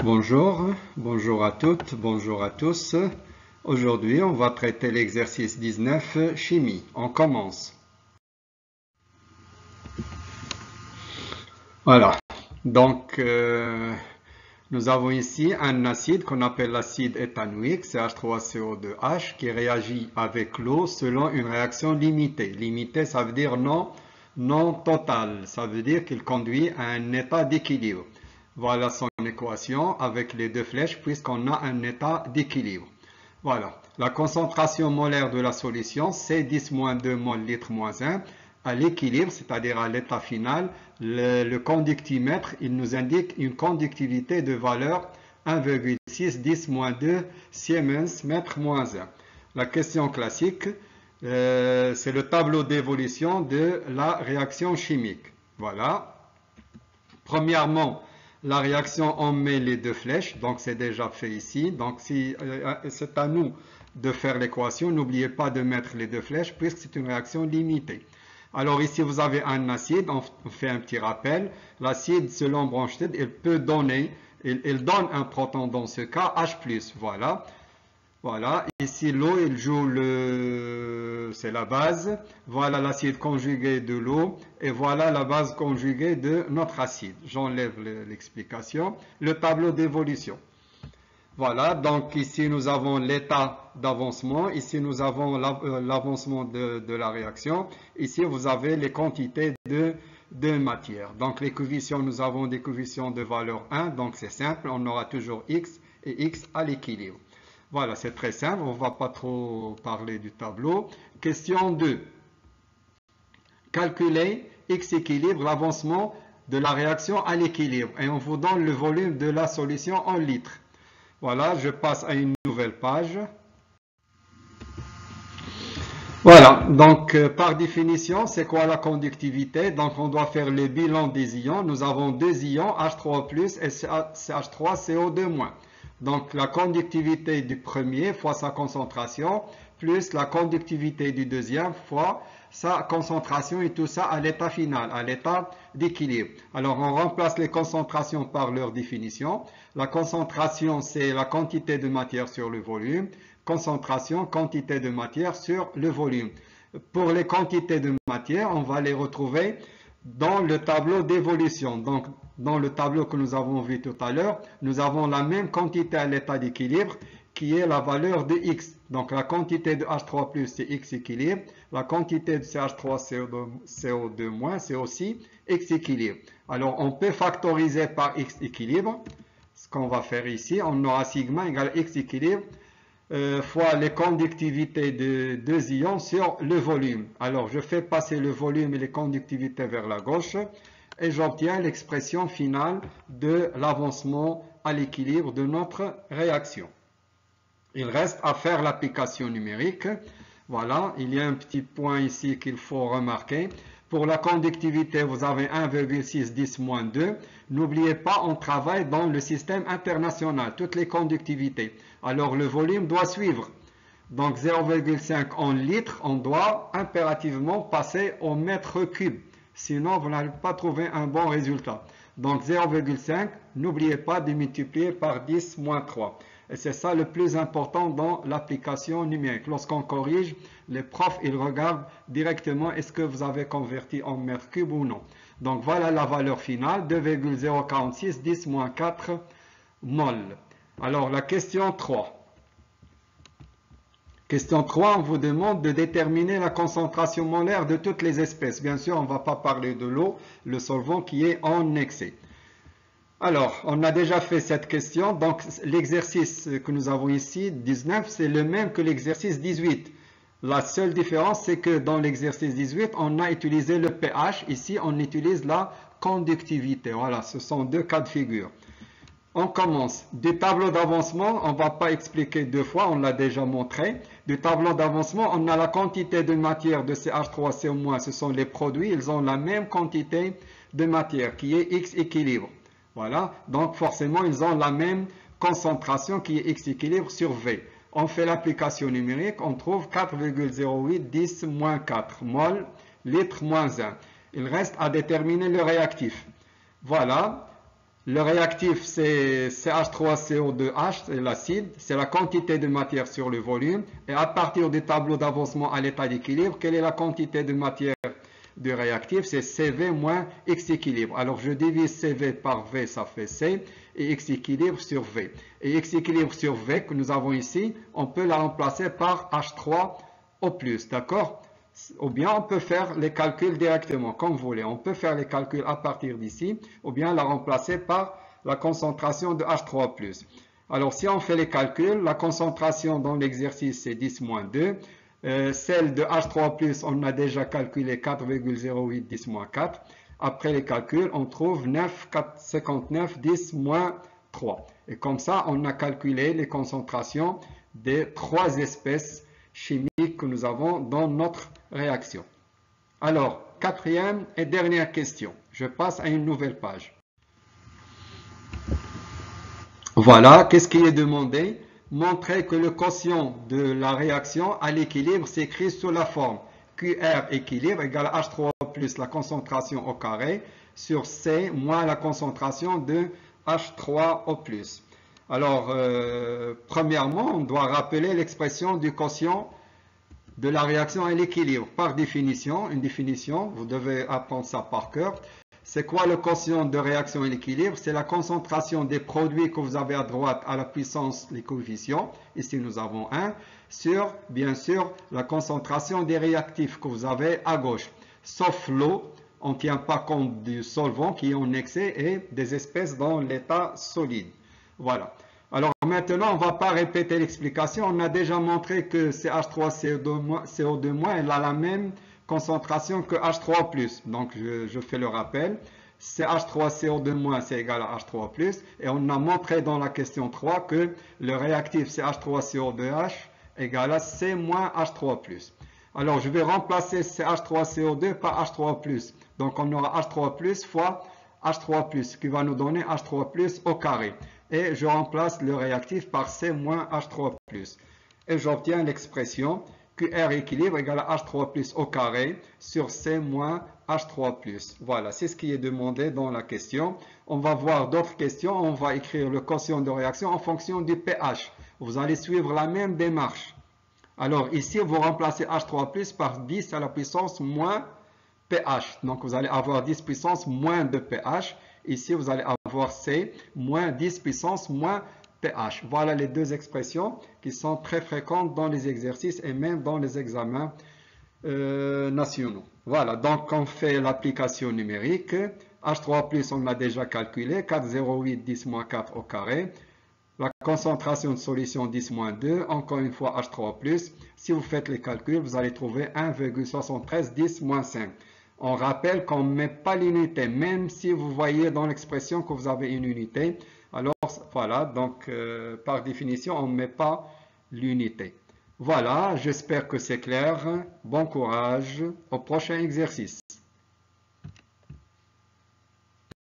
Bonjour à toutes, bonjour à tous. Aujourd'hui, on va traiter l'exercice 19, chimie. On commence. Voilà, donc nous avons ici un acide qu'on appelle l'acide éthanoïque, CH3CO2H, qui réagit avec l'eau selon une réaction limitée. Limitée, ça veut dire non totale, ça veut dire qu'il conduit à un état d'équilibre. Voilà son équation avec les deux flèches puisqu'on a un état d'équilibre. Voilà, la concentration molaire de la solution, c'est 10-2 mol litre moins 1. À l'équilibre, c'est-à-dire à l'état final, le conductimètre, il nous indique une conductivité de valeur 1,6 10-2 Siemens mètre moins 1. La question classique, c'est le tableau d'évolution de la réaction chimique. Voilà. Premièrement, la réaction, on met les deux flèches, donc c'est déjà fait ici. Donc c'est à nous de faire l'équation. N'oubliez pas de mettre les deux flèches puisque c'est une réaction limitée. Alors ici, vous avez un acide, on fait un petit rappel. L'acide, selon Bronsted, il peut donner, il donne un proton dans ce cas, H+, voilà. Voilà, ici l'eau, il joue c'est la base. Voilà l'acide conjugué de l'eau et voilà la base conjuguée de notre acide. J'enlève l'explication. Le tableau d'évolution. Voilà, donc ici nous avons l'état d'avancement. Ici nous avons l'avancement de la réaction. Ici vous avez les quantités de matière. Donc les coefficients, nous avons des coefficients de valeur 1. Donc c'est simple, on aura toujours X et X à l'équilibre. Voilà, c'est très simple, on ne va pas trop parler du tableau. Question 2. Calculez X équilibre, l'avancement de la réaction à l'équilibre. Et on vous donne le volume de la solution en litres. Voilà, je passe à une nouvelle page. Voilà, donc par définition, c'est quoi la conductivité? Donc on doit faire le bilan des ions. Nous avons deux ions, H3+, et CH3CO2-. Donc la conductivité du premier fois sa concentration, plus la conductivité du deuxième fois sa concentration et tout ça à l'état final, à l'état d'équilibre. Alors on remplace les concentrations par leur définition. La concentration, c'est la quantité de matière sur le volume. Concentration, quantité de matière sur le volume. Pour les quantités de matière, on va les retrouver dans le tableau d'évolution. Donc, dans le tableau que nous avons vu tout à l'heure, nous avons la même quantité à l'état d'équilibre qui est la valeur de X. Donc, la quantité de H3+, c'est X équilibre. La quantité de CH3CO2-, c'est aussi X équilibre. Alors, on peut factoriser par X équilibre. Ce qu'on va faire ici, on aura sigma égale X équilibre fois les conductivités de deux ions sur le volume. Alors, je fais passer le volume et les conductivités vers la gauche et j'obtiens l'expression finale de l'avancement à l'équilibre de notre réaction. Il reste à faire l'application numérique. Voilà, il y a un petit point ici qu'il faut remarquer. Pour la conductivité, vous avez 1,6 10-2. N'oubliez pas, on travaille dans le système international, toutes les conductivités. Alors, le volume doit suivre. Donc, 0,5 en litres, on doit impérativement passer au mètre cube. Sinon, vous n'allez pas trouver un bon résultat. Donc, 0,5, n'oubliez pas de multiplier par 10-3. Et c'est ça le plus important dans l'application numérique. Lorsqu'on corrige, les profs, ils regardent directement est-ce que vous avez converti en mètre cube ou non. Donc voilà la valeur finale, 2,046 10-4 mol. Alors la question 3. Question 3, on vous demande de déterminer la concentration molaire de toutes les espèces. Bien sûr, on ne va pas parler de l'eau, le solvant qui est en excès. Alors, on a déjà fait cette question, donc l'exercice que nous avons ici, 19, c'est le même que l'exercice 18. La seule différence, c'est que dans l'exercice 18, on a utilisé le pH, ici on utilise la conductivité. Voilà, ce sont deux cas de figure. On commence. Du tableau d'avancement, on ne va pas expliquer deux fois, on l'a déjà montré. Du tableau d'avancement, on a la quantité de matière de CH3CO-, ce sont les produits, ils ont la même quantité de matière qui est X équilibre. Voilà, donc forcément, ils ont la même concentration qui est X équilibre sur V. On fait l'application numérique, on trouve 4,08 10-4 mol litre moins 1. Il reste à déterminer le réactif. Voilà, Le réactif, c'est H3CO2H, c'est l'acide, c'est la quantité de matière sur le volume. Et à partir du tableau d'avancement à l'état d'équilibre, quelle est la quantité de matière du réactif? C'est CV moins X équilibre. Alors je divise CV par V, ça fait C, et X équilibre sur V. Et X équilibre sur V que nous avons ici, on peut la remplacer par H3O+, d'accord? Ou bien on peut faire les calculs directement, comme vous voulez. On peut faire les calculs à partir d'ici, ou bien la remplacer par la concentration de H3+. Alors si on fait les calculs, la concentration dans l'exercice c'est 10-2. Celle de H3+, on a déjà calculé 4,08 10-4. Après les calculs, on trouve 9,59 10-3. Et comme ça, on a calculé les concentrations des trois espèces chimiques que nous avons dans notre réaction. Alors, quatrième et dernière question. Je passe à une nouvelle page. Voilà, qu'est-ce qui est demandé? Montrer que le quotient de la réaction à l'équilibre s'écrit sous la forme QR équilibre égale H3 plus la concentration au carré sur C moins la concentration de H3O+. Alors, premièrement, on doit rappeler l'expression du quotient de la réaction à l'équilibre. Par définition, une définition, vous devez apprendre ça par cœur. C'est quoi le quotient de réaction à l'équilibre? C'est la concentration des produits que vous avez à droite à la puissance les coefficients. Ici, nous avons 1 sur, bien sûr, la concentration des réactifs que vous avez à gauche. Sauf l'eau, on ne tient pas compte du solvant qui est en excès et des espèces dans l'état solide. Voilà. Alors maintenant, on ne va pas répéter l'explication. On a déjà montré que CH3CO2-, elle a la même concentration que H3+. Donc, je fais le rappel. CH3CO2-, c'est égal à H3+. Et on a montré dans la question 3 que le réactif CH3CO2H égale à C moins H3+. Alors, je vais remplacer CH3CO2 par H3+. Donc, on aura H3+ fois H3+, qui va nous donner H3+ au carré. Et je remplace le réactif par C moins H3+. Et j'obtiens l'expression QR équilibre égale à H3+ au carré sur C moins H3+. Voilà, c'est ce qui est demandé dans la question. On va voir d'autres questions. On va écrire le quotient de réaction en fonction du pH. Vous allez suivre la même démarche. Alors ici, vous remplacez H3+ par 10 à la puissance moins pH. Donc vous allez avoir 10 puissance moins de pH. Ici, vous allez avoir C moins 10 puissance moins pH. Voilà les deux expressions qui sont très fréquentes dans les exercices et même dans les examens nationaux. Voilà, donc on fait l'application numérique. H3+, on l'a déjà calculé, 4,08 10-4 au carré. La concentration de solution 10-2, encore une fois H3+. Si vous faites les calculs, vous allez trouver 1,73 10-5. On rappelle qu'on ne met pas l'unité, même si vous voyez dans l'expression que vous avez une unité. Alors voilà, donc par définition, on ne met pas l'unité. Voilà, j'espère que c'est clair. Bon courage, au prochain exercice.